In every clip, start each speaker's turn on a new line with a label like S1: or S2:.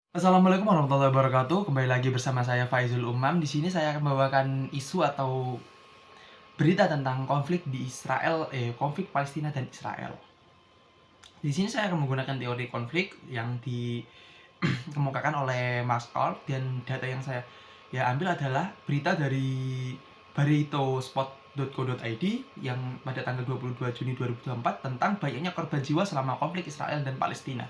S1: Assalamualaikum warahmatullahi wabarakatuh. Kembali lagi bersama saya Faizul Umam. Di sini saya akan membawakan isu atau berita tentang konflik Palestina dan Israel. Di sini saya akan menggunakan teori konflik yang dikemukakan oleh Maskal, dan data yang saya ambil adalah berita dari baritospot.co.id yang pada tanggal 22 Juni 2024 tentang banyaknya korban jiwa selama konflik Israel dan Palestina.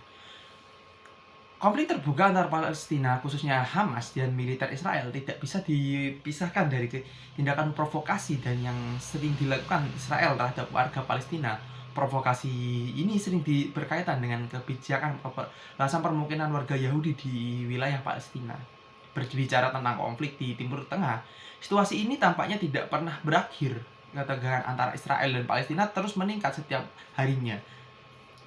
S1: Konflik terbuka antar Palestina, khususnya Hamas dan militer Israel, tidak bisa dipisahkan dari tindakan provokasi dan yang sering dilakukan Israel terhadap warga Palestina. Provokasi ini sering berkaitan dengan kebijakan pembalasan permukiman warga Yahudi di wilayah Palestina. Berbicara tentang konflik di Timur Tengah, situasi ini tampaknya tidak pernah berakhir. Ketegangan antara Israel dan Palestina terus meningkat setiap harinya.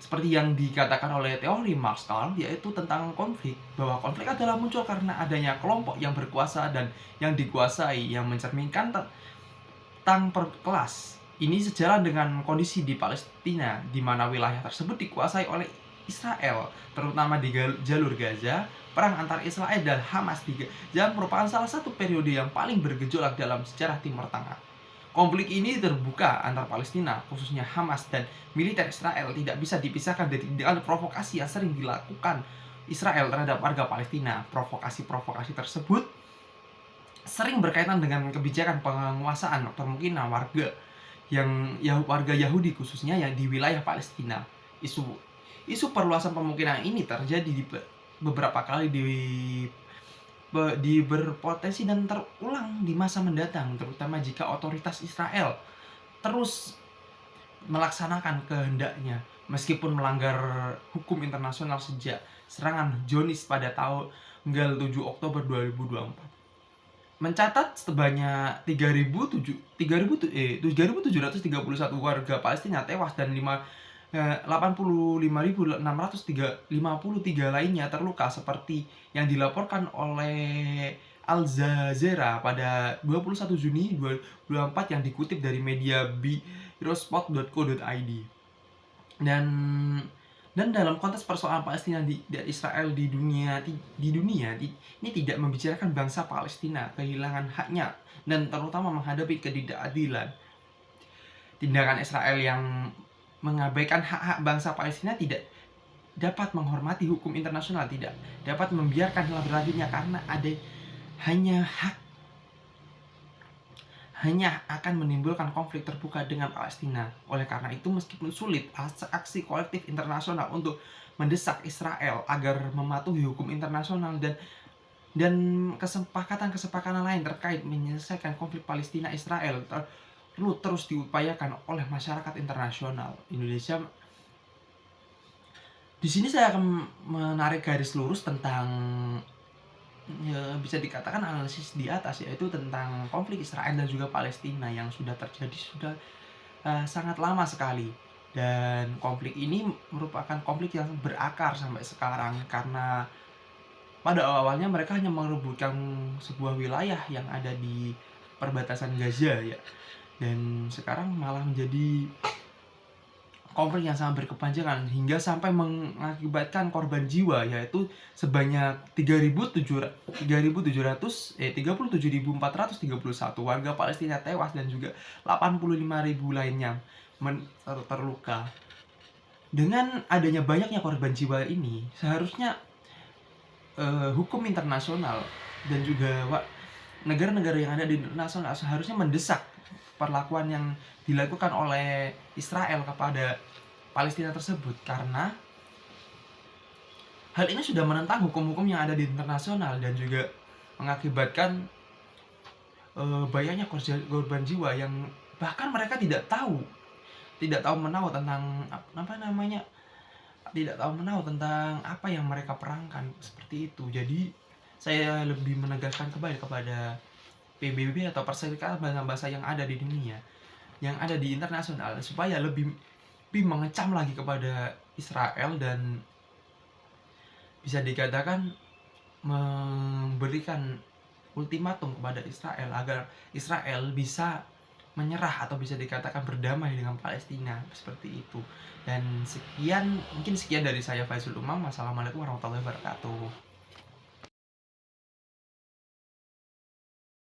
S1: Seperti yang dikatakan oleh teori Marshall, yaitu tentang konflik, bahwa konflik adalah muncul karena adanya kelompok yang berkuasa dan yang dikuasai, yang mencerminkan tentang kelas. Ini sejalan dengan kondisi di Palestina, di mana wilayah tersebut dikuasai oleh Israel, terutama di jalur Gaza. Perang antara Israel dan Hamas di Gaza merupakan salah satu periode yang paling bergejolak dalam sejarah Timur Tengah. Konflik ini terbuka antar Palestina, khususnya Hamas dan militer Israel, tidak bisa dipisahkan dari tindakan provokasi yang sering dilakukan Israel terhadap warga Palestina. Provokasi-provokasi tersebut sering berkaitan dengan kebijakan penguasaan permukiman warga Yahudi, khususnya yang di wilayah Palestina. Isu perluasan pemukiman ini terjadi beberapa kali berpotensi dan terulang di masa mendatang, terutama jika otoritas Israel terus melaksanakan kehendaknya meskipun melanggar hukum internasional sejak serangan Zionis pada tanggal 7 Oktober 2024. Mencatat sebanyak 3.731 warga Palestina tewas dan 85.653 lainnya terluka, seperti yang dilaporkan oleh Al Jazeera pada 21 Juni 2024 yang dikutip dari media baritospot.co.id. Dan dalam konteks persoalan Palestina dan Israel di dunia ini tidak membicarakan bangsa Palestina kehilangan haknya dan terutama menghadapi ketidakadilan. Tindakan Israel yang mengabaikan hak-hak bangsa Palestina tidak dapat menghormati hukum internasional, tidak dapat membiarkan berlanjutnya, karena hanya akan menimbulkan konflik terbuka dengan Palestina. Oleh karena itu, meskipun sulit, aksi kolektif internasional untuk mendesak Israel agar mematuhi hukum internasional dan kesepakatan lain terkait menyelesaikan konflik Palestina Israel perlu terus diupayakan oleh masyarakat internasional. Indonesia, di sini saya akan menarik garis lurus tentang bisa dikatakan analisis di atas, yaitu tentang konflik Israel dan juga Palestina yang sudah terjadi sangat lama sekali. Dan konflik ini merupakan konflik yang berakar sampai sekarang, karena pada awalnya mereka hanya merebutkan sebuah wilayah yang ada di perbatasan Gaza ya. Dan sekarang malah menjadi konflik yang sangat berkepanjangan hingga sampai mengakibatkan korban jiwa, yaitu sebanyak 37.431 warga Palestina tewas dan juga 85.000 lainnya terluka. Dengan adanya banyaknya korban jiwa ini, seharusnya hukum internasional dan juga negara-negara yang ada di internasional seharusnya mendesak perlakuan yang dilakukan oleh Israel kepada Palestina tersebut, karena hal ini sudah menentang hukum-hukum yang ada di internasional dan juga mengakibatkan banyaknya korban jiwa yang bahkan mereka tidak tahu menahu tentang apa yang mereka perangkan, seperti itu. Jadi saya lebih menegaskan kembali kepada PBB atau Perserikatan Bangsa-Bangsa yang ada di dunia, yang ada di internasional, supaya lebih mengecam lagi kepada Israel dan bisa dikatakan memberikan ultimatum kepada Israel agar Israel bisa menyerah atau bisa dikatakan berdamai dengan Palestina, seperti itu. Dan mungkin sekian dari saya Faizul Umam. Wassalamualaikum warahmatullahi wabarakatuh.